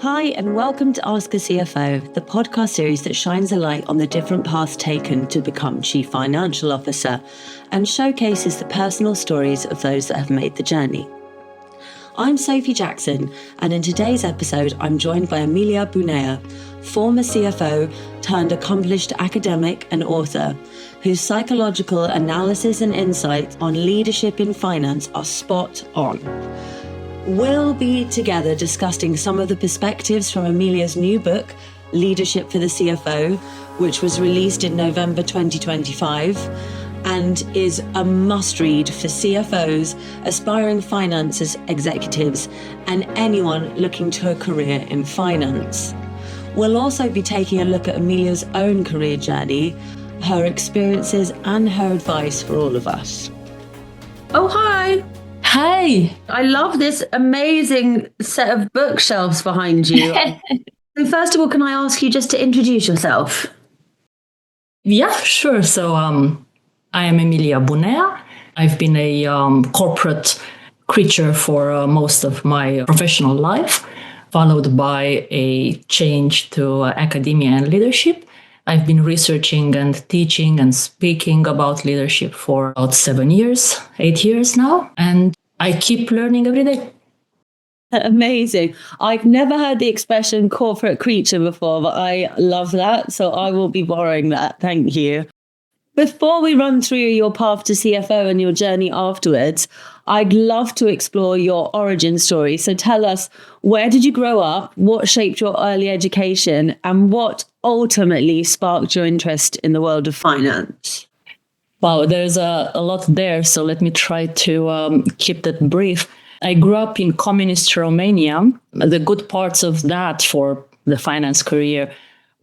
Hi, and welcome to Ask a CFO, the podcast series that shines a light on the different paths taken to become Chief Financial Officer and showcases the personal stories of those that have made the journey. I'm Sophie Jackson, and in today's episode, I'm joined by Emilia Bunea, former CFO turned accomplished academic and author, whose psychological analysis and insights on leadership in finance are spot on. We'll be together discussing some of the perspectives from Emilia's new book, Leadership for the CFO, which was released in November 2025 and is a must-read for CFOs, aspiring finance executives, and anyone looking to a career in finance. We'll also be taking a look at Emilia's own career journey, her experiences, and her advice for all of us. Oh, hi. Hi. I love this amazing set of bookshelves behind you. So first of all, can I ask you just to introduce yourself? Yeah, sure. So I am Emilia Bunea. I've been a corporate creature for most of my professional life, followed by a change to academia and leadership. I've been researching and teaching and speaking about leadership for about 8 years now, and I keep learning every day. Amazing. I've never heard the expression corporate creature before, but I love that. So I will be borrowing that. Thank you. Before we run through your path to CFO and your journey afterwards, I'd love to explore your origin story. So tell us, where did you grow up? What shaped your early education? And what ultimately sparked your interest in the world of finance? Wow, there's a lot there. So let me try to keep that brief. I grew up in communist Romania. The good parts of that for the finance career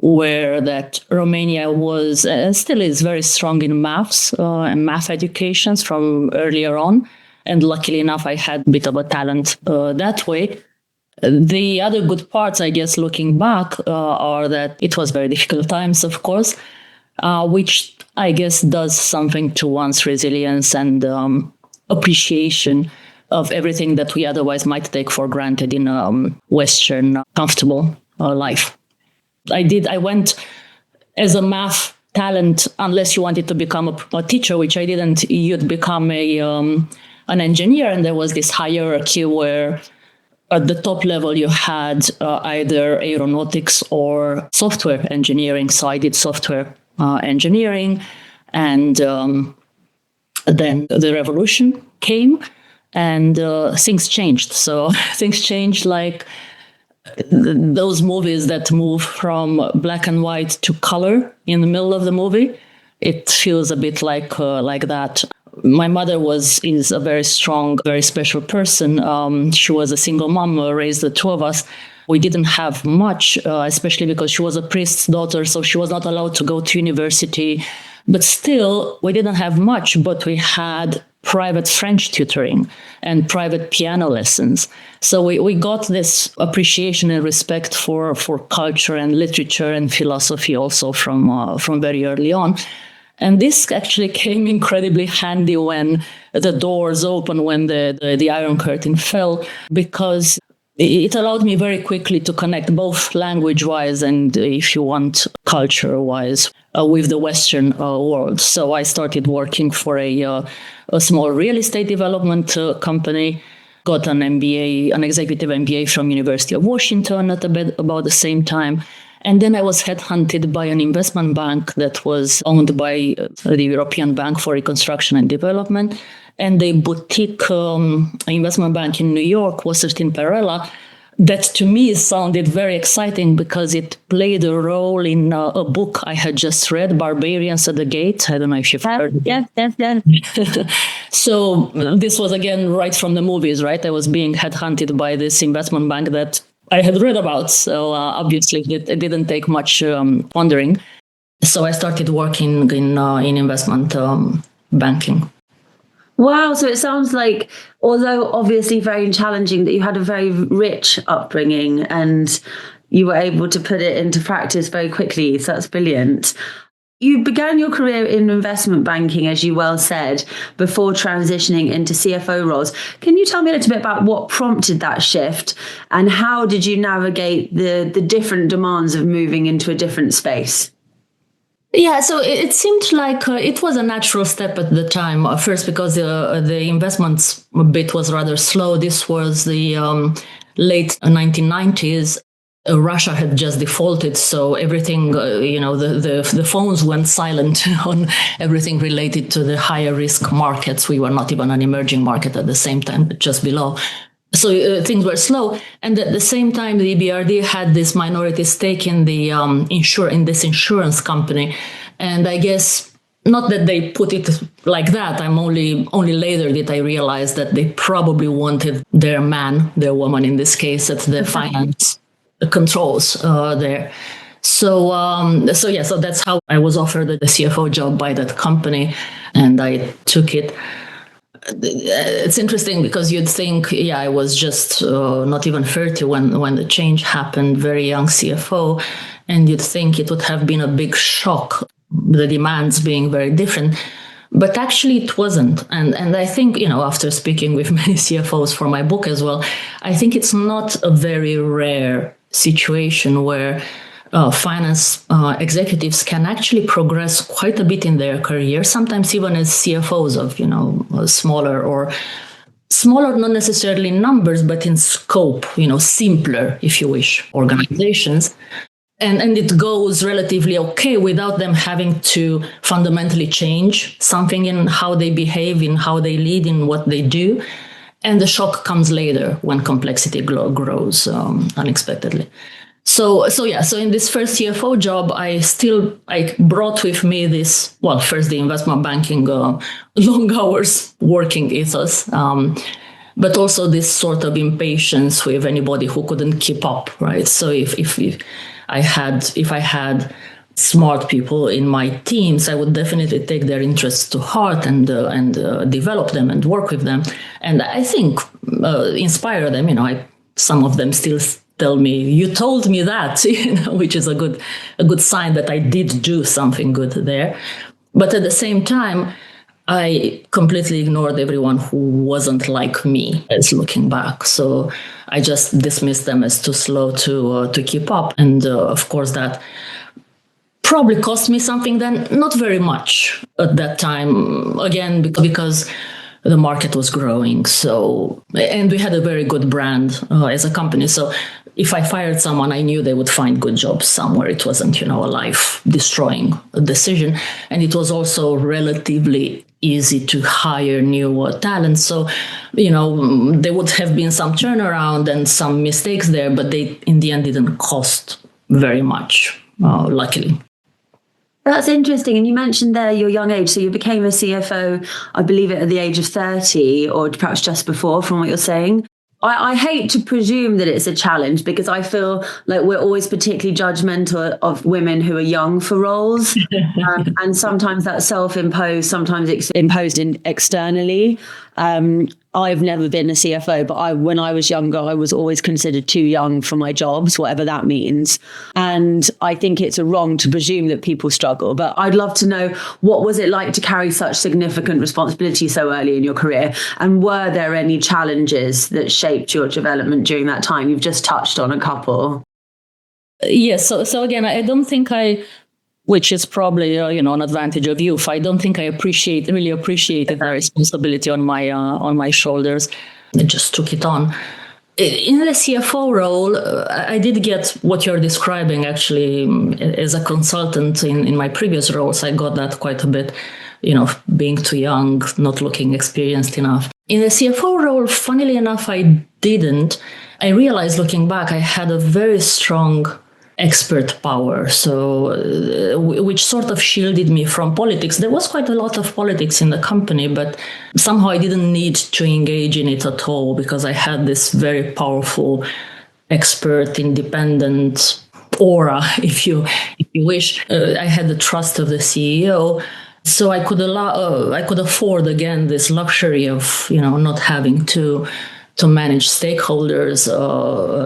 were that Romania was still is very strong in maths and math educations from earlier on. And luckily enough, I had a bit of a talent that way. The other good parts, I guess, looking back, are that it was very difficult times, of course, which I guess does something to one's resilience and appreciation of everything that we otherwise might take for granted in Western comfortable life. I went as a math talent, unless you wanted to become a teacher, which I didn't. You'd become an engineer, and there was this hierarchy where at the top level you had either aeronautics or software engineering. So I did software engineering, and then the revolution came, and things changed. So things changed like those movies that move from black and white to color in the middle of the movie. It feels a bit like that. My mother is a very strong, very special person. She was a single mom, raised the two of us. We didn't have much, especially because she was a priest's daughter, so she was not allowed to go to university. But still, we didn't have much, but we had private French tutoring and private piano lessons. So we got this appreciation and respect for culture and literature and philosophy also from very early on. And this actually came incredibly handy when the doors opened, when the Iron Curtain fell, because it allowed me very quickly to connect both language-wise and, if you want, culture-wise with the Western world. So I started working for a small real estate development company, got an MBA, an executive MBA from University of Washington at about the same time. And then I was headhunted by an investment bank that was owned by the European Bank for Reconstruction and Development. And the boutique investment bank in New York was Certin Perella. That to me sounded very exciting because it played a role in a book I had just read, Barbarians at the Gate. I don't know if you've heard of it. Yes. So this was, again, right from the movies, right? I was being headhunted by this investment bank that I had read about. So obviously it didn't take much pondering. So I started working in investment banking. Wow. So it sounds like, although obviously very challenging, that you had a very rich upbringing and you were able to put it into practice very quickly. So that's brilliant. You began your career in investment banking, as you well said, before transitioning into CFO roles. Can you tell me a little bit about what prompted that shift and how did you navigate the different demands of moving into a different space? Yeah, so it seemed like it was a natural step at the time. First, because the investments bit was rather slow. This was the late 1990s. Russia had just defaulted, so everything, the phones went silent on everything related to the higher risk markets. We were not even an emerging market at the same time, just below. So things were slow, and at the same time, the EBRD had this minority stake in the in this insurance company, and I guess not that they put it like that. I'm only later did I realize that they probably wanted their woman in this case, at the finance controls there. So that's how I was offered the CFO job by that company, and I took it. It's interesting because you'd think, I was just not even 30 when the change happened, very young CFO, and you'd think it would have been a big shock, the demands being very different. But actually it wasn't. And I think, after speaking with many CFOs for my book as well, I think it's not a very rare situation where finance executives can actually progress quite a bit in their career, sometimes even as CFOs of, smaller, not necessarily in numbers, but in scope, simpler, if you wish, organizations. And it goes relatively okay without them having to fundamentally change something in how they behave, in how they lead, in what they do. And the shock comes later when complexity grows unexpectedly. So in this first CFO job, I brought with me this, first the investment banking long hours working ethos, but also this sort of impatience with anybody who couldn't keep up, right? So if I had smart people in my teams, I would definitely take their interests to heart and develop them and work with them, and I think inspire them. Some of them still tell me, "You told me that," which is a good sign that I did do something good there. But at the same time, I completely ignored everyone who wasn't like me, as looking back. So I just dismissed them as too slow to keep up, and of course that probably cost me something then, not very much at that time, again, because the market was growing. So, and we had a very good brand as a company. So if I fired someone, I knew they would find good jobs somewhere. It wasn't, a life-destroying decision. And it was also relatively easy to hire new talent. So, there would have been some turnaround and some mistakes there, but they, in the end, didn't cost very much, luckily. That's interesting. And you mentioned there your young age. So you became a CFO, I believe, at the age of 30, or perhaps just before, from what you're saying. I hate to presume that it's a challenge, because I feel like we're always particularly judgmental of women who are young for roles. And sometimes that's self-imposed, sometimes it's imposed externally. I've never been a CFO, but when I was younger, I was always considered too young for my jobs, whatever that means. And I think it's wrong to presume that people struggle. But I'd love to know, what was it like to carry such significant responsibility so early in your career? And were there any challenges that shaped your development during that time? You've just touched on a couple. Yes. So again, I don't think which is probably an advantage of youth. I don't think I really appreciated that responsibility on my shoulders. I just took it on. In the CFO role, I did get what you're describing. Actually, as a consultant in my previous roles, I got that quite a bit. Being too young, not looking experienced enough. In the CFO role, funnily enough, I didn't. I realized, looking back, I had a very strong expert power, so which sort of shielded me from politics. There was quite a lot of politics in the company, but somehow I didn't need to engage in it at all, because I had this very powerful, expert, independent aura, if you wish. I had the trust of the CEO, so I could afford, again, this luxury of not having to to manage stakeholders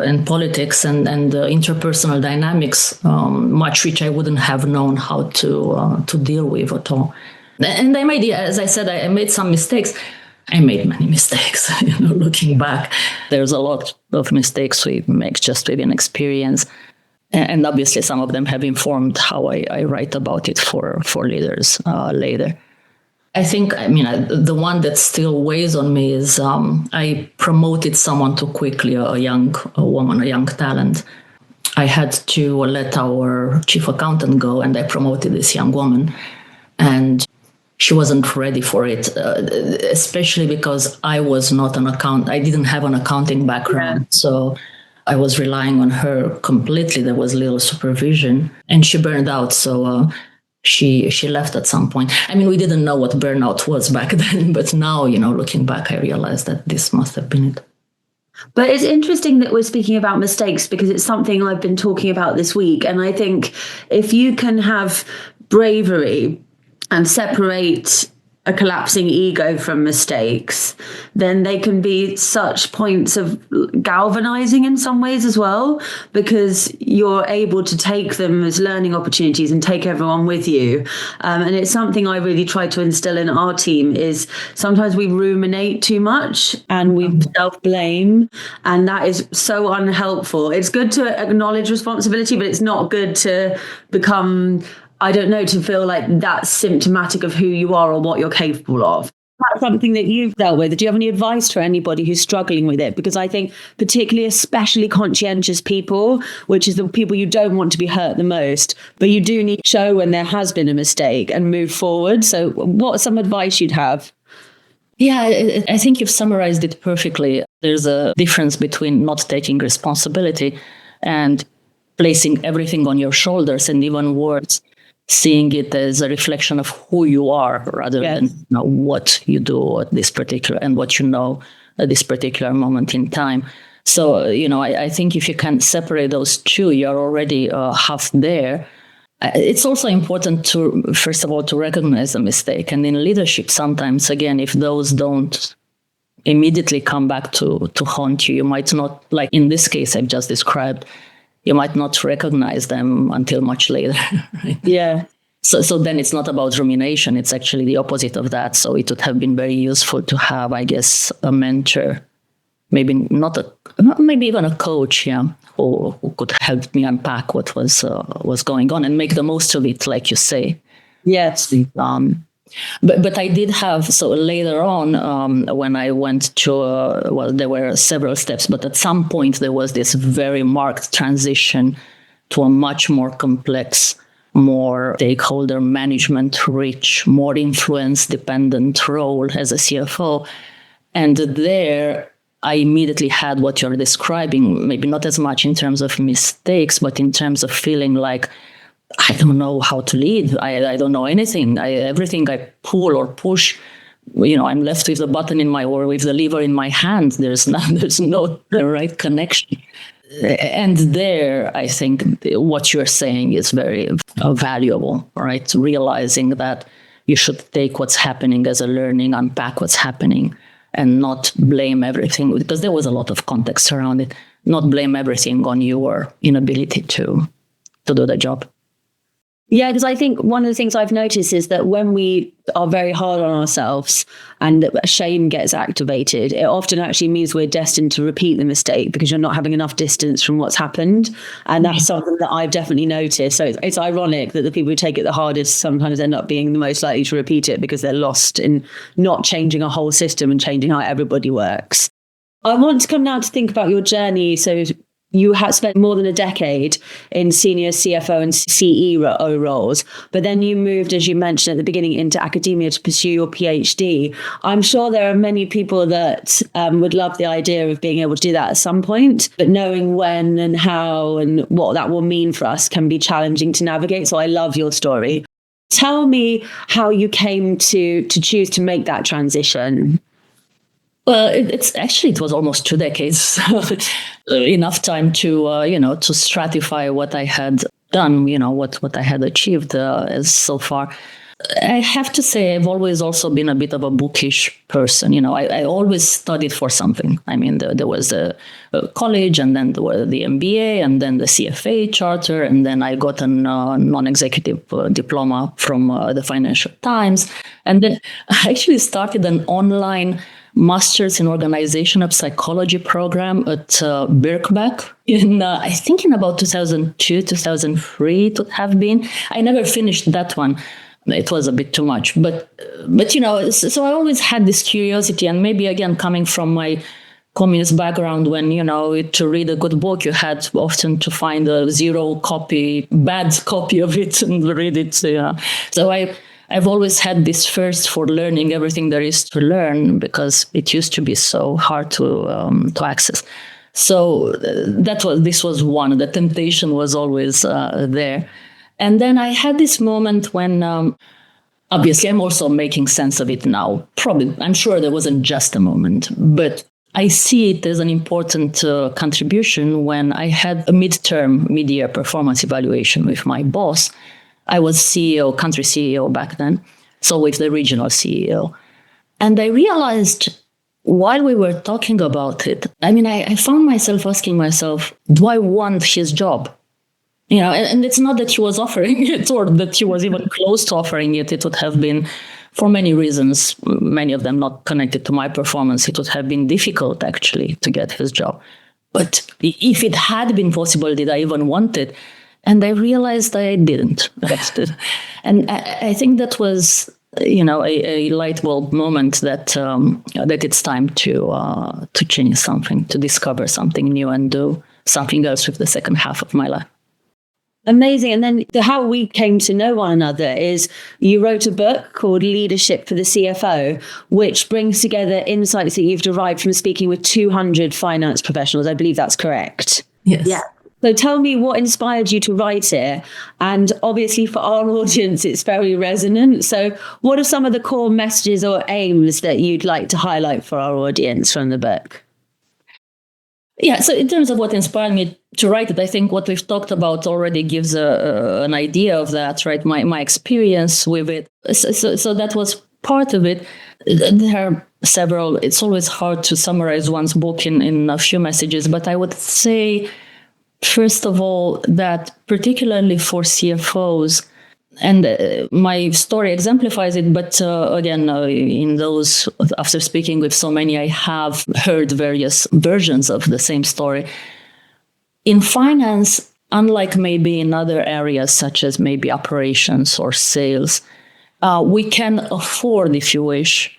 and politics and interpersonal dynamics, much which I wouldn't have known how to deal with at all. And I made, as I said, I made some mistakes. I made many mistakes, looking back. There's a lot of mistakes we make just with inexperience. And obviously some of them have informed how I write about it for leaders later. I think, the one that still weighs on me is I promoted someone too quickly, a young woman, a young talent. I had to let our chief accountant go, and I promoted this young woman. And she wasn't ready for it, especially because I didn't have an accounting background. Yeah. So I was relying on her completely. There was little supervision, and she burned out. So she left at some point. We didn't know what burnout was back then, but now, looking back, I realized that this must have been it. But it's interesting that we're speaking about mistakes, because it's something I've been talking about this week. And I think if you can have bravery and separate a collapsing ego from mistakes, then they can be such points of galvanizing in some ways as well, because you're able to take them as learning opportunities and take everyone with you. And it's something I really try to instill in our team is sometimes we ruminate too much and we self-blame, and that is so unhelpful. It's good to acknowledge responsibility, but it's not good to become, to feel like that's symptomatic of who you are or what you're capable of. That's something that you've dealt with. Do you have any advice for anybody who's struggling with it? Because I think particularly especially conscientious people, which is the people you don't want to be hurt the most, but you do need to show when there has been a mistake and move forward. So what's some advice you'd have? Yeah, I think you've summarized it perfectly. There's a difference between not taking responsibility and placing everything on your shoulders, and even worse, seeing it as a reflection of who you are rather than what you do at this particular and what you know at this particular moment in time. So, I think if you can separate those two, you're already half there. It's also important to, first of all, to recognize a mistake. And in leadership, sometimes, again, if those don't immediately come back to haunt you, you might not, like in this case I've just described, you might not recognize them until much later. Right? Yeah. So then it's not about rumination. It's actually the opposite of that. So it would have been very useful to have, I guess, a mentor, maybe even a coach, who could help me unpack what was going on and make the most of it, like you say. Yes. But I did have, so later on, when I went to, there were several steps, but at some point there was this very marked transition to a much more complex, more stakeholder management rich, more influence dependent role as a CFO. And there I immediately had what you're describing, maybe not as much in terms of mistakes, but in terms of feeling like, I don't know how to lead. I don't know anything. Everything I pull or push, I'm left with the button or with the lever in my hand. There's no the right connection. And there, I think what you're saying is very valuable, right? Realizing that you should take what's happening as a learning, unpack what's happening, and not blame everything, because there was a lot of context around it. Not blame everything on your inability to do the job. Yeah, because I think one of the things I've noticed is that when we are very hard on ourselves and shame gets activated, it often actually means we're destined to repeat the mistake because you're not having enough distance from what's happened. And that's something that I've definitely noticed. So it's ironic that the people who take it the hardest sometimes end up being the most likely to repeat it because they're lost in not changing a whole system and changing how everybody works. I want to come now to think about your journey. So you have spent more than a decade in senior CFO and CEO roles, but then you moved, as you mentioned at the beginning, into academia to pursue your PhD. I'm sure there are many people that would love the idea of being able to do that at some point, but knowing when and how and what that will mean for us can be challenging to navigate. So I love your story. Tell me how you came to choose to make that transition. Well, it was almost 2 decades, enough time to stratify what I had done, what I had achieved so far. I have to say, I've always also been a bit of a bookish person. I always studied for something. I mean, there was a college, and then there was the MBA, and then the CFA charter, and then I got a non-executive diploma from the Financial Times. And then I actually started an online Masters in Organizational Psychology program at Birkbeck I think in about 2002, 2003 it would have been. I never finished that one. It was a bit too much, but so I always had this curiosity, and maybe again coming from my communist background, when to read a good book, you had often to find a bad copy of it and read it. So I've always had this thirst for learning everything there is to learn, because it used to be so hard to access. So this was one. The temptation was always there. And then I had this moment when, obviously, I'm also making sense of it now. Probably, I'm sure there wasn't just a moment, but I see it as an important contribution when I had a mid-year performance evaluation with my boss. I was country CEO back then, so with the regional CEO. And I realized while we were talking about it, I found myself asking myself, do I want his job? And it's not that he was offering it or that he was even close to offering it. It would have been, for many reasons, many of them not connected to my performance, it would have been difficult actually to get his job. But if it had been possible, did I even want it? And I realized I didn't. And I think that was, a light bulb moment that it's time to change something, to discover something new and do something else with the second half of my life. Amazing. And then how we came to know one another is you wrote a book called Leadership for the CFO, which brings together insights that you've derived from speaking with 200 finance professionals. I believe that's correct. Yes. Yeah. So tell me what inspired you to write it. And obviously for our audience, it's very resonant. So what are some of the core messages or aims that you'd like to highlight for our audience from the book? Yeah, so in terms of what inspired me to write it, I think what we've talked about already gives an idea of that, right? My experience with it. So that was part of it. There are several. It's always hard to summarize one's book in a few messages, but I would say, first of all, that particularly for CFOs, and my story exemplifies it, but again, in those, after speaking with so many, I have heard various versions of the same story. In finance, unlike maybe in other areas, such as maybe operations or sales, we can afford, if you wish,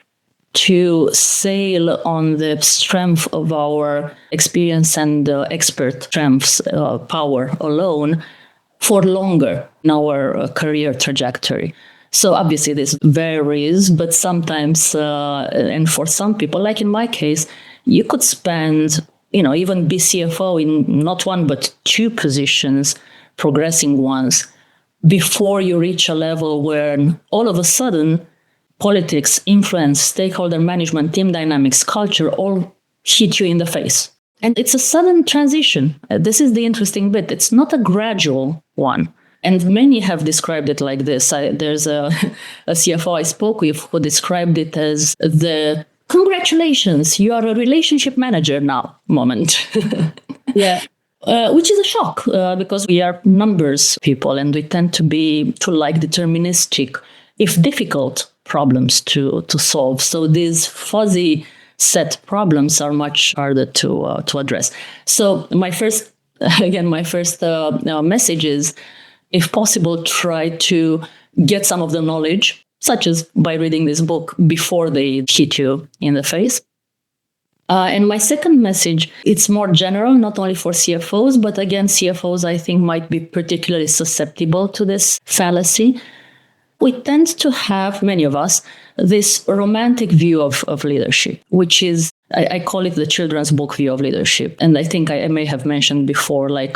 to sail on the strength of our experience and expert strengths, power alone, for longer in our career trajectory. So obviously this varies, but sometimes, and for some people, like in my case, you could spend, even be CFO in not one, but two positions, progressing ones, before you reach a level where all of a sudden, politics, influence, stakeholder management, team dynamics, culture, all hit you in the face. And it's a sudden transition. This is the interesting bit. It's not a gradual one. And many have described it like this. There's a CFO I spoke with who described it as the congratulations, you are a relationship manager now moment. Yeah. Which is a shock because we are numbers people and we tend to like deterministic, if difficult, problems to solve. So these fuzzy set problems are much harder to address. So my first message is, if possible, try to get some of the knowledge, such as by reading this book, before they hit you in the face. And my second message, it's more general, not only for CFOs, but again, CFOs, I think, might be particularly susceptible to this fallacy. We tend to have, many of us, this romantic view of leadership, which is, I call it the children's book view of leadership. And I think I may have mentioned before, as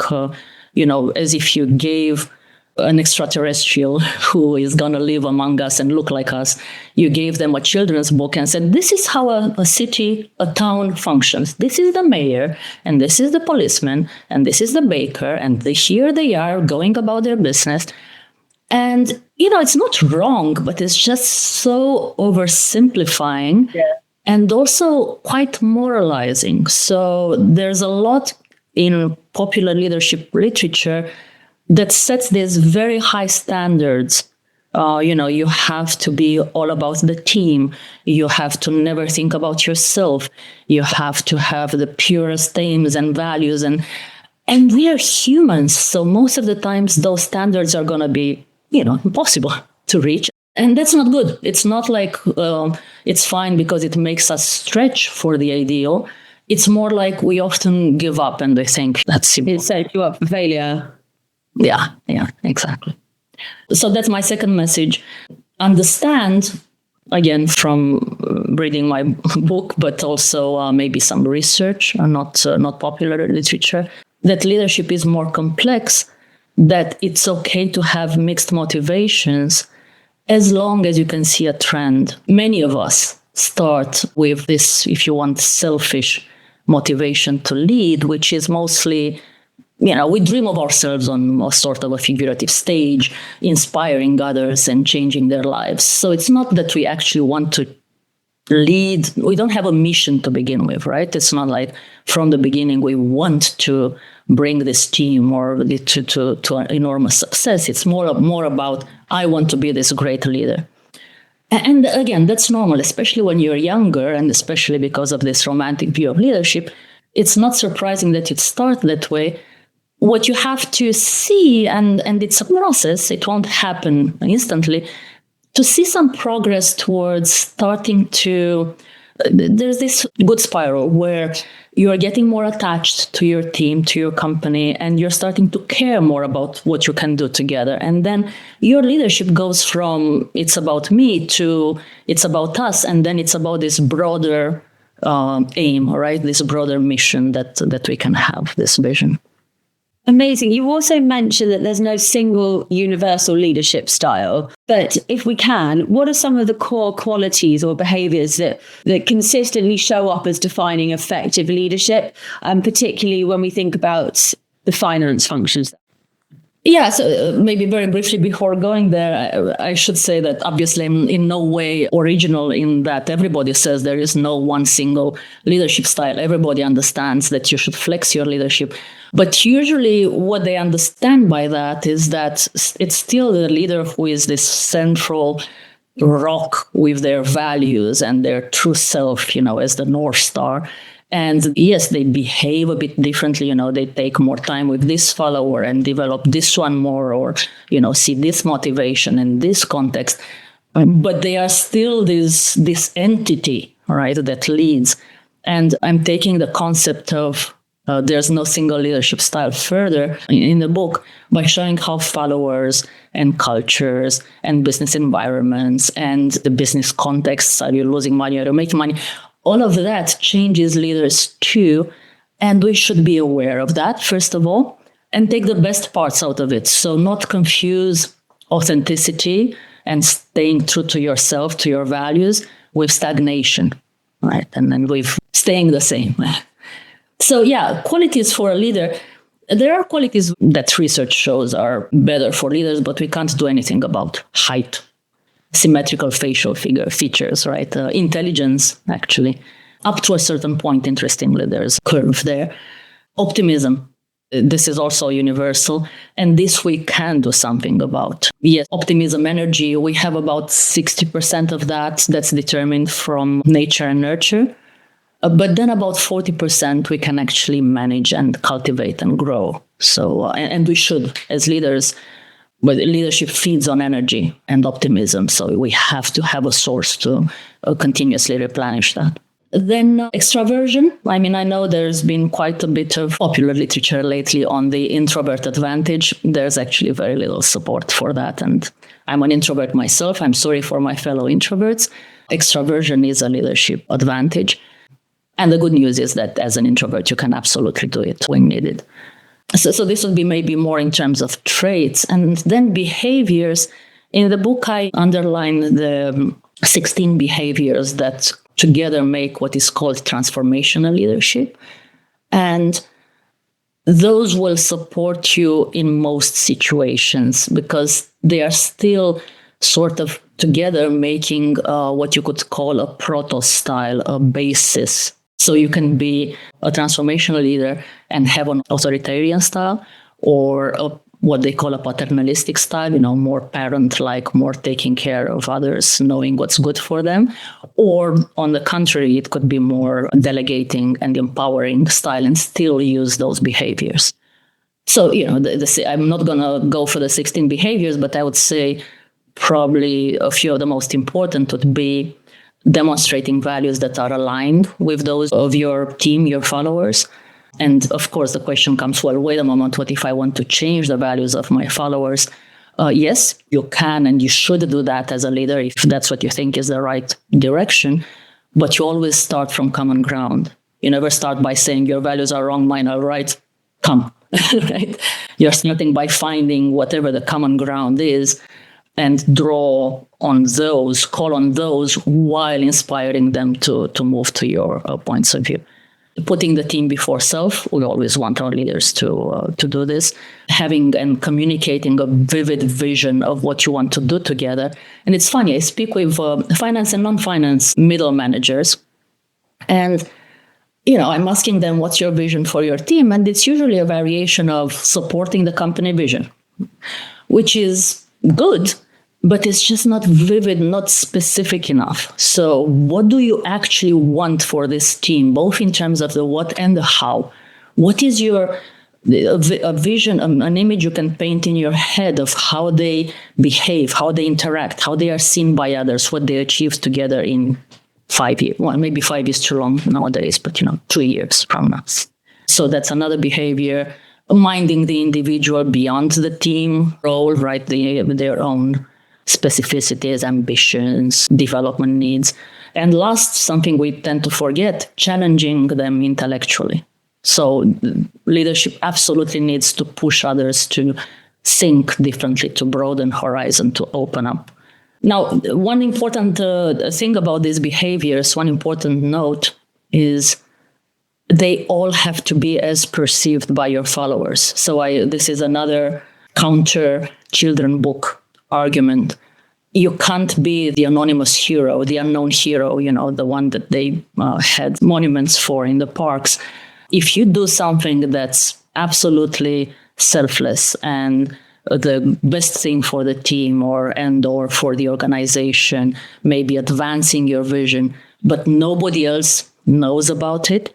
if you gave an extraterrestrial who is going to live among us and look like us, you gave them a children's book and said, this is how a city, a town functions. This is the mayor, and this is the policeman, and this is the baker, and here they are going about their business. And it's not wrong, but it's just so oversimplifying and also quite moralizing. So there's a lot in popular leadership literature that sets these very high standards. You have to be all about the team. You have to never think about yourself. You have to have the purest aims and values. And we are humans. So most of the times those standards are going to be, impossible to reach. And that's not good. It's not like it's fine because it makes us stretch for the ideal. It's more like we often give up and they think that's simple. It sets you up for failure. Yeah, exactly. So that's my second message. Understand, again, from reading my book, but also maybe some research, not popular literature, that leadership is more complex, that it's okay to have mixed motivations as long as you can see a trend. Many of us start with this, if you want, selfish motivation to lead, which is mostly, we dream of ourselves on a sort of a figurative stage, inspiring others and changing their lives. So it's not that we actually want to lead. We don't have a mission to begin with, right? It's not like from the beginning we want to bring this team or to an enormous success. It's more about, I want to be this great leader. And again, that's normal, especially when you're younger, and especially because of this romantic view of leadership. It's not surprising that it starts that way. What you have to see, and it's a process, it won't happen instantly, to see some progress towards starting to, there's this good spiral where you are getting more attached to your team, to your company, and you're starting to care more about what you can do together. And then your leadership goes from it's about me to it's about us, and then it's about this broader aim, right? This broader mission that we can have, this vision. Amazing. You also mentioned that there's no single universal leadership style. But if we can, what are some of the core qualities or behaviors that consistently show up as defining effective leadership, particularly when we think about the finance functions? Yeah, so maybe very briefly before going there, I should say that obviously I'm in no way original in that everybody says there is no one single leadership style. Everybody understands that you should flex your leadership. But usually what they understand by that is that it's still the leader who is this central rock with their values and their true self, as the North Star. And yes, they behave a bit differently. They take more time with this follower and develop this one more, or, see this motivation in this context. But they are still this entity, right, that leads. And I'm taking the concept of there's no single leadership style further in the book by showing how followers and cultures and business environments and the business context, are you losing money, are you making money? All of that changes leaders too, and we should be aware of that, first of all, and take the best parts out of it. So not confuse authenticity and staying true to yourself, to your values, with stagnation, right? And then with staying the same. So yeah, qualities for a leader. There are qualities that research shows are better for leaders, but we can't do anything about height. Symmetrical facial features, right? Intelligence, actually, up to a certain point, interestingly, there's a curve there. Optimism, this is also universal, and this we can do something about. Yes, optimism, energy, we have about 60% of that's determined from nature and nurture. But then about 40% we can actually manage and cultivate and grow. So, and we should, as leaders. But leadership feeds on energy and optimism, so we have to have a source to continuously replenish that. Then extraversion. I mean, I know there's been quite a bit of popular literature lately on the introvert advantage. There's actually very little support for that. And I'm an introvert myself. I'm sorry for my fellow introverts. Extraversion is a leadership advantage. And the good news is that as an introvert, you can absolutely do it when needed. So this would be maybe more in terms of traits. And then behaviors. In the book, I underline the 16 behaviors that together make what is called transformational leadership. And those will support you in most situations because they are still sort of together making what you could call a proto-style, a basis. So you can be a transformational leader and have an authoritarian style, or what they call a paternalistic style, more parent-like, more taking care of others, knowing what's good for them. Or on the contrary, it could be more delegating and empowering style and still use those behaviors. So, I'm not going to go for the 16 behaviors, but I would say probably a few of the most important would be demonstrating values that are aligned with those of your team, your followers. And of course, the question comes, well, wait a moment, what if I want to change the values of my followers? Yes, you can and you should do that as a leader if that's what you think is the right direction. But you always start from common ground. You never start by saying your values are wrong, mine are right. Come, right? You're starting by finding whatever the common ground is and draw on those, call on those while inspiring them to move to your points of view. Putting the team before self, we always want our leaders to do this. Having and communicating a vivid vision of what you want to do together. And it's funny, I speak with finance and non-finance middle managers, and I'm asking them, what's your vision for your team? And it's usually a variation of supporting the company vision, which is good, but it's just not vivid, not specific enough. So what do you actually want for this team, both in terms of the what and the how? What is a vision, an image you can paint in your head of how they behave, how they interact, how they are seen by others, what they achieve together in 5 years? Well, maybe 5 years too long nowadays, but 2 years from now. So that's another behavior. Minding the individual beyond the team role, right? Their own specificities, ambitions, development needs. And last, something we tend to forget, challenging them intellectually. So leadership absolutely needs to push others to think differently, to broaden horizon, to open up. Now, one important thing about these behaviors, one important note is they all have to be as perceived by your followers. So this is another counter children book argument. You can't be the anonymous hero, the unknown hero, the one that they had monuments for in the parks. If you do something that's absolutely selfless and the best thing for the team or for the organization, maybe advancing your vision, but nobody else knows about it,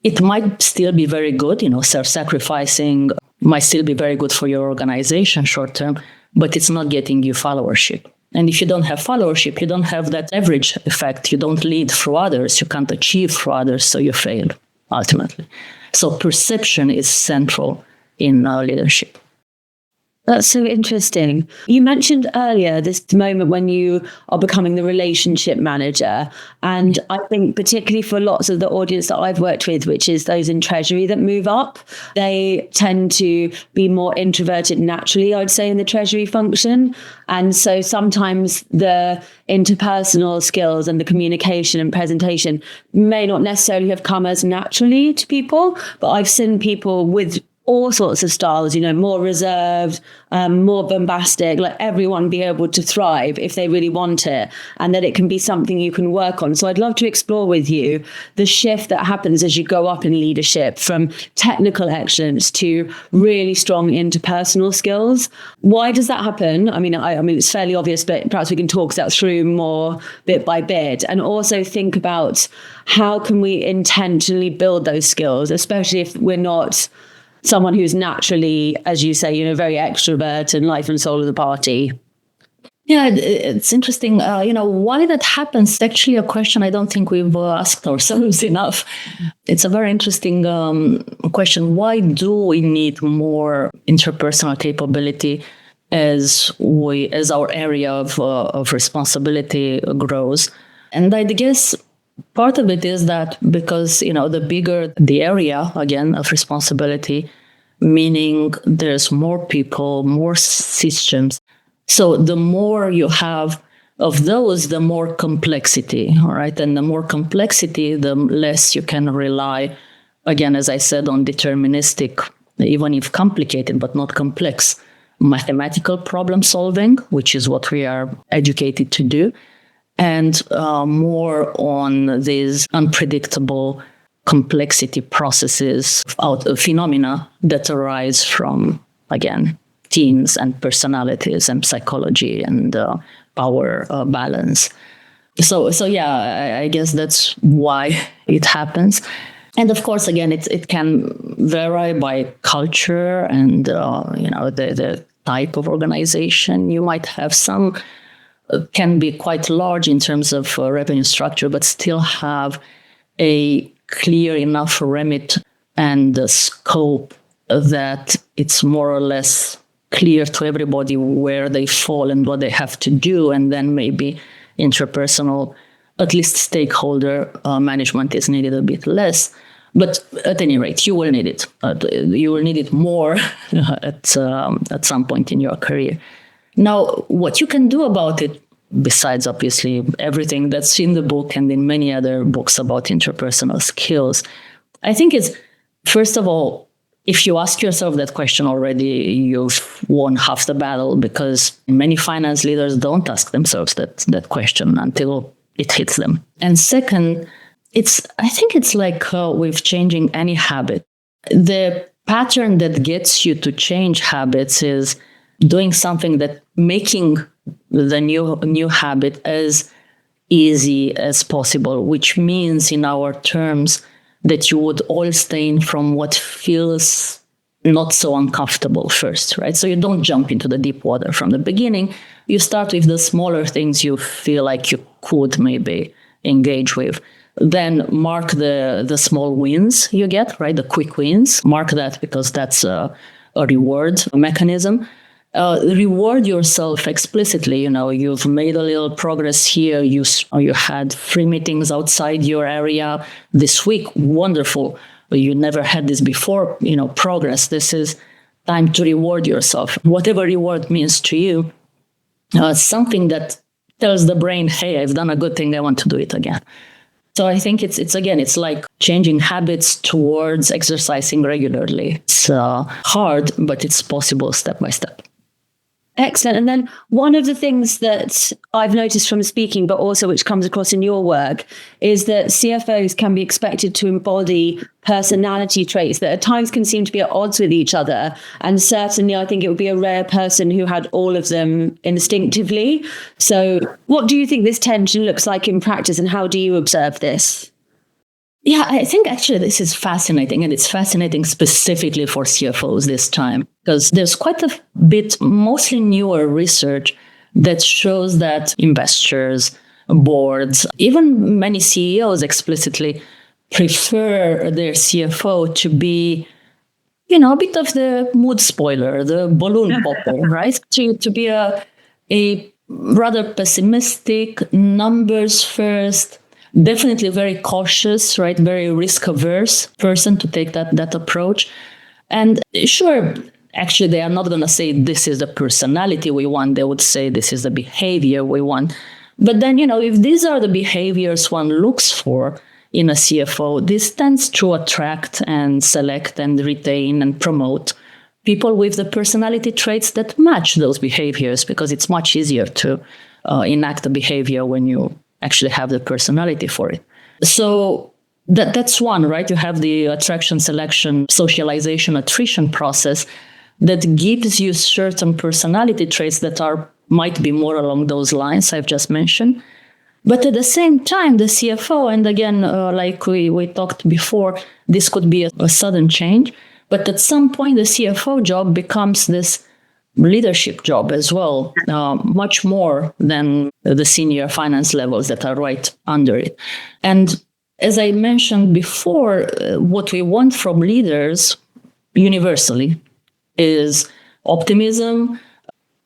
it might still be very good, self-sacrificing might still be very good for your organization short term, but it's not getting you followership. And if you don't have followership, you don't have that leverage effect. You don't lead through others. You can't achieve through others, so you fail ultimately. So perception is central in leadership. That's so interesting. You mentioned earlier this moment when you are becoming the relationship manager. And I think particularly for lots of the audience that I've worked with, which is those in treasury that move up, they tend to be more introverted naturally, I'd say, in the treasury function. And so sometimes the interpersonal skills and the communication and presentation may not necessarily have come as naturally to people. But I've seen people with all sorts of styles, more reserved, more bombastic, like everyone be able to thrive if they really want it, and that it can be something you can work on. So I'd love to explore with you the shift that happens as you go up in leadership from technical excellence to really strong interpersonal skills. Why does that happen? I mean, it's fairly obvious, but perhaps we can talk that through more bit by bit, and also think about how can we intentionally build those skills, especially if we're not someone who's naturally, as you say, very extrovert and life and soul of the party. Yeah, it's interesting. Why that happens is actually a question I don't think we've asked ourselves enough. It's a very interesting question. Why do we need more interpersonal capability as our area of responsibility grows? And I guess part of it is that because, the bigger the area, again, of responsibility, meaning there's more people, more systems. So the more you have of those, the more complexity, all right? And the more complexity, the less you can rely again, as I said, on deterministic, even if complicated but not complex, mathematical problem solving, which is what we are educated to do, and more on these unpredictable complexity processes, phenomena that arise from, again, teams and personalities and psychology and power balance. So yeah, I guess that's why it happens. And of course, again, it can vary by culture and the type of organization. You might have some can be quite large in terms of revenue structure, but still have a clear enough remit and scope that it's more or less clear to everybody where they fall and what they have to do, and then maybe interpersonal, at least stakeholder management is needed a bit less. But at any rate, you will need it. You will need it more at some point in your career. Now, what you can do about it, besides obviously everything that's in the book and in many other books about interpersonal skills, I think is, first of all, if you ask yourself that question already, you've won half the battle, because many finance leaders don't ask themselves that question until it hits them. And second, I think it's like with changing any habit. The pattern that gets you to change habits is doing something that making the new habit as easy as possible, which means in our terms that you would all stain from what feels not so uncomfortable first, right? So you don't jump into the deep water from the beginning. You start with the smaller things you feel like you could maybe engage with. Then mark the small wins you get, right? The quick wins. Mark that, because that's a reward mechanism. Reward yourself explicitly. You've made a little progress here. You had 3 meetings outside your area this week. Wonderful. You never had this before. Progress. This is time to reward yourself. Whatever reward means to you, something that tells the brain, hey, I've done a good thing. I want to do it again. So I think it's like changing habits towards exercising regularly. It's hard, but it's possible step by step. Excellent. And then one of the things that I've noticed from speaking, but also which comes across in your work, is that CFOs can be expected to embody personality traits that at times can seem to be at odds with each other. And certainly, I think it would be a rare person who had all of them instinctively. So what do you think this tension looks like in practice, and how do you observe this? Yeah, I think actually this is fascinating, and it's fascinating specifically for CFOs this time, because there's quite a bit, mostly newer research that shows that investors, boards, even many CEOs explicitly prefer their CFO to be, a bit of the mood spoiler, the balloon popper, right? To be a rather pessimistic, numbers first, definitely very cautious, right? Very risk averse person to take that approach. And sure, actually, they are not going to say this is the personality we want. They would say this is the behavior we want. But then, if these are the behaviors one looks for in a CFO, this tends to attract and select and retain and promote people with the personality traits that match those behaviors, because it's much easier to enact a behavior when you actually have the personality for it. So that's one, right? You have the attraction, selection, socialization, attrition process that gives you certain personality traits that might be more along those lines I've just mentioned. But at the same time, the CFO, and again, like we talked before, this could be a sudden change. But at some point, the CFO job becomes this leadership job as well, much more than the senior finance levels that are right under it. And as I mentioned before, what we want from leaders universally is optimism,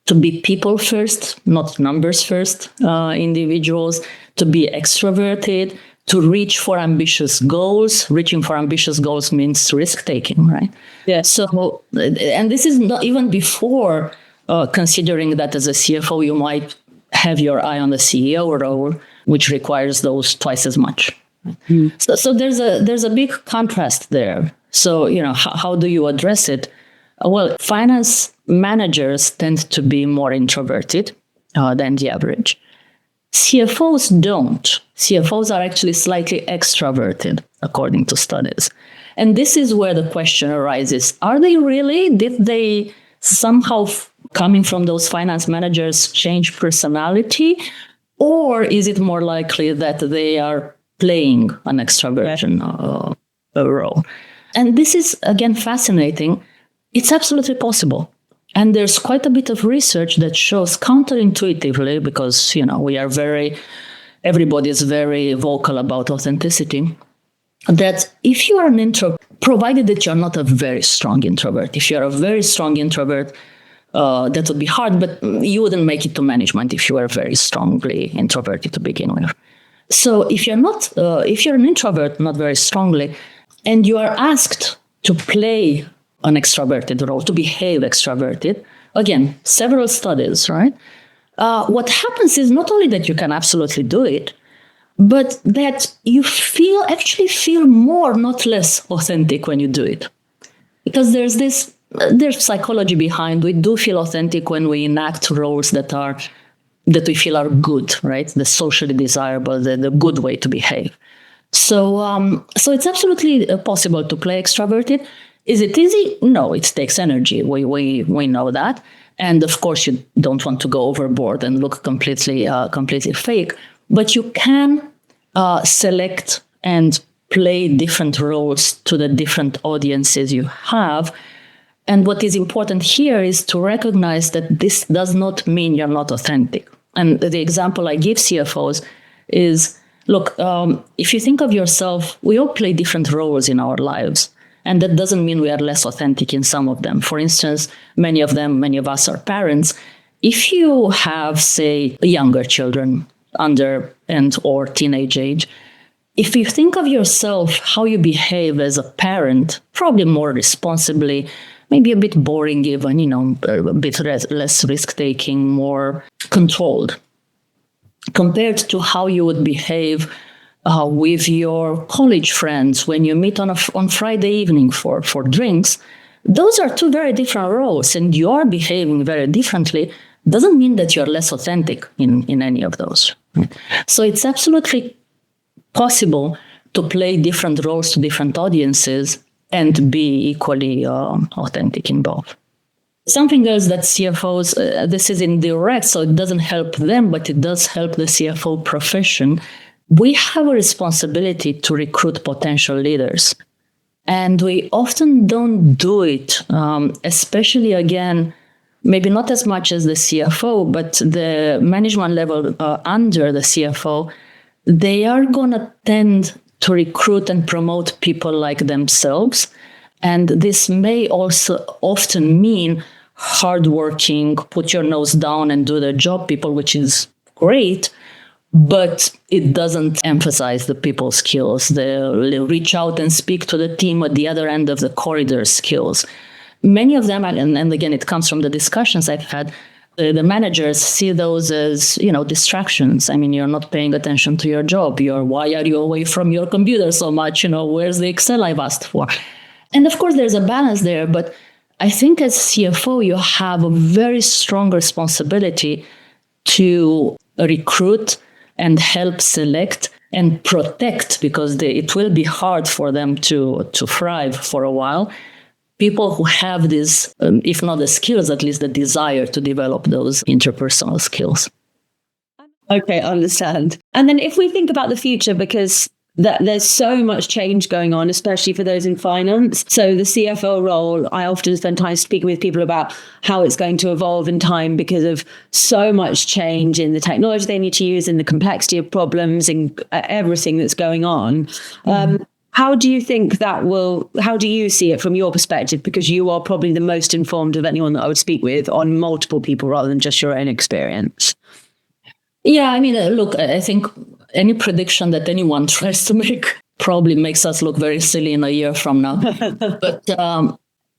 to be people first, not numbers first, individuals, to be extroverted, to reach for ambitious goals. Reaching for ambitious goals means risk-taking, right? Yeah. So, and this is not even before considering that as a CFO, you might have your eye on the CEO role, which requires those twice as much. So there's a big contrast there. So, how do you address it? Well, finance managers tend to be more introverted than the average. CFOs don't. CFOs are actually slightly extroverted, according to studies. And this is where the question arises. Are they really? Did they somehow, coming from those finance managers, change personality? Or is it more likely that they are playing an extroversion role? And this is, again, fascinating. It's absolutely possible. And there's quite a bit of research that shows counterintuitively, because, everybody is very vocal about authenticity, that if you are an introvert, provided that you're not a very strong introvert, if you're a very strong introvert, that would be hard, but you wouldn't make it to management if you were very strongly introverted to begin with. So if you're an introvert, not very strongly, and you are asked to play an extroverted role, to behave extroverted, again, several studies, right? What happens is not only that you can absolutely do it, but that you actually feel more, not less authentic when you do it. Because there's psychology behind. We do feel authentic when we enact roles that we feel are good, right? The socially desirable, the good way to behave. So it's absolutely possible to play extroverted. Is it easy? No, it takes energy. We know that. And of course, you don't want to go overboard and look completely fake. But you can select and play different roles to the different audiences you have. And what is important here is to recognize that this does not mean you're not authentic. And the example I give CFOs is, look, if you think of yourself, we all play different roles in our lives. And that doesn't mean we are less authentic in some of them. For instance, many of us are parents. If you have, say, younger children under and or teenage age, if you think of yourself, how you behave as a parent, probably more responsibly, maybe a bit boring even, a bit less risk-taking, more controlled, compared to how you would behave with your college friends when you meet on Friday evening for drinks. Those are two very different roles, and you're behaving very differently. Doesn't mean that you're less authentic in any of those. So it's absolutely possible to play different roles to different audiences and be equally authentic in both. Something else that CFOs, this is indirect, so it doesn't help them, but it does help the CFO profession. We have a responsibility to recruit potential leaders. And we often don't do it, especially, again, maybe not as much as the CFO, but the management level under the CFO, they are going to tend to recruit and promote people like themselves. And this may also often mean hardworking, put your nose down and do the job people, which is great, but it doesn't emphasize the people skills, the reach out and speak to the team at the other end of the corridor skills. Many of them, and again, it comes from the discussions I've had, the managers see those as, distractions. I mean, you're not paying attention to your job. Why are you away from your computer so much? Where's the Excel I've asked for? And of course, there's a balance there. But I think as CFO, you have a very strong responsibility to recruit and help select and protect, because it will be hard for them to thrive for a while. People who have this, if not the skills, at least the desire to develop those interpersonal skills. Okay, I understand. And then if we think about the future, because there's so much change going on, especially for those in finance. So the CFO role, I often spend time speaking with people about how it's going to evolve in time because of so much change in the technology they need to use, in the complexity of problems, and everything that's going on. How do you think how do you see it from your perspective? Because you are probably the most informed of anyone that I would speak with on multiple people rather than just your own experience. Yeah, I mean, look, I think any prediction that anyone tries to make probably makes us look very silly in a year from now. But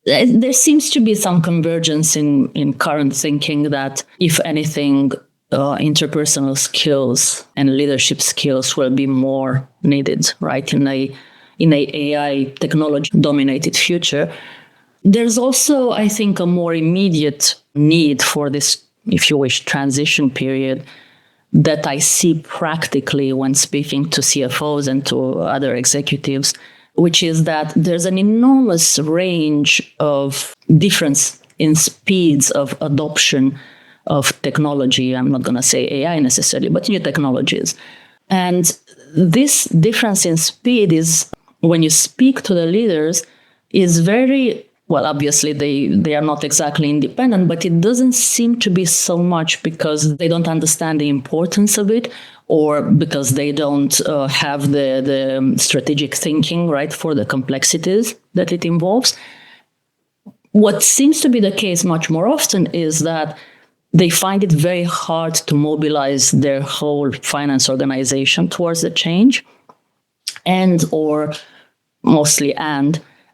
there seems to be some convergence in current thinking that, if anything, interpersonal skills and leadership skills will be more needed, right, in a AI technology-dominated future. There's also, I think, a more immediate need for this, if you wish, transition period that I see practically when speaking to CFOs and to other executives, which is that there's an enormous range of difference in speeds of adoption of technology. I'm not going to say AI necessarily, but new technologies. And this difference in speed is, when you speak to the leaders, is very, well, obviously they are not exactly independent, but it doesn't seem to be so much because they don't understand the importance of it, or because they don't have the strategic thinking, right, for the complexities that it involves. What seems to be the case much more often is that they find it very hard to mobilize their whole finance organization towards the change, and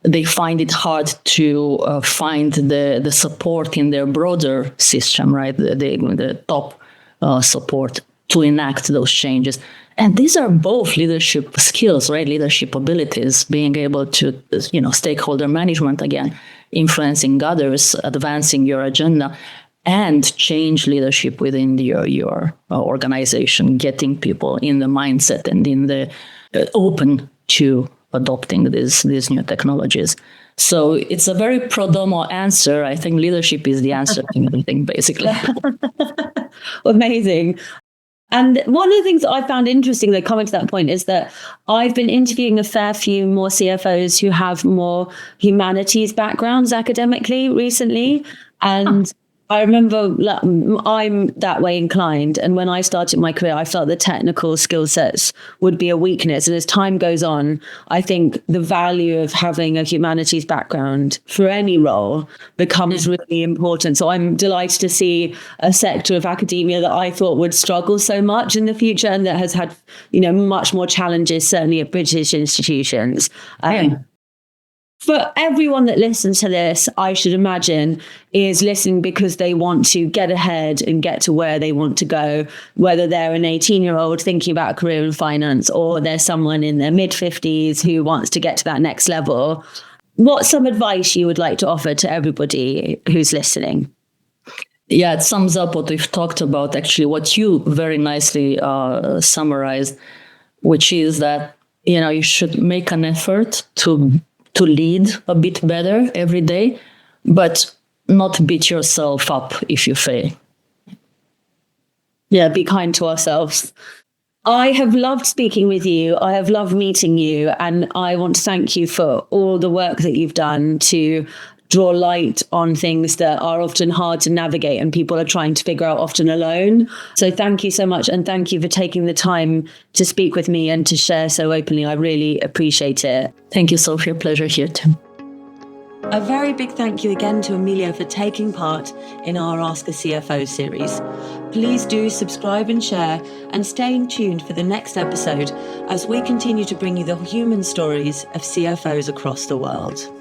they find it hard to find the support in their broader system, right? The top support to enact those changes. And these are both leadership skills, right? Leadership abilities, being able to, stakeholder management, again, influencing others, advancing your agenda, and change leadership within your organization, getting people in the mindset and in the open to adopting these new technologies. So it's a very pro-domo answer. I think leadership is the answer to everything, basically. Amazing. And one of the things that I found interesting that coming to that point is that I've been interviewing a fair few more CFOs who have more humanities backgrounds academically recently. And I remember I'm that way inclined. And when I started my career, I felt the technical skill sets would be a weakness. And as time goes on, I think the value of having a humanities background for any role becomes really important. So I'm delighted to see a sector of academia that I thought would struggle so much in the future and that has had, much more challenges, certainly at British institutions. For everyone that listens to this, I should imagine, is listening because they want to get ahead and get to where they want to go, whether they're an 18-year-old thinking about a career in finance or there's someone in their mid-50s who wants to get to that next level. What's some advice you would like to offer to everybody who's listening? Yeah, it sums up what we've talked about, actually, what you very nicely summarized, which is that, you should make an effort to lead a bit better every day, but not beat yourself up if you fail. Yeah, be kind to ourselves. I have loved speaking with you. I have loved meeting you. And I want to thank you for all the work that you've done to draw light on things that are often hard to navigate and people are trying to figure out often alone. So thank you so much. And thank you for taking the time to speak with me and to share so openly. I really appreciate it. Thank you, Sophie. A pleasure here too. A very big thank you again to Emilia for taking part in our Ask a CFO series. Please do subscribe and share and stay tuned for the next episode as we continue to bring you the human stories of CFOs across the world.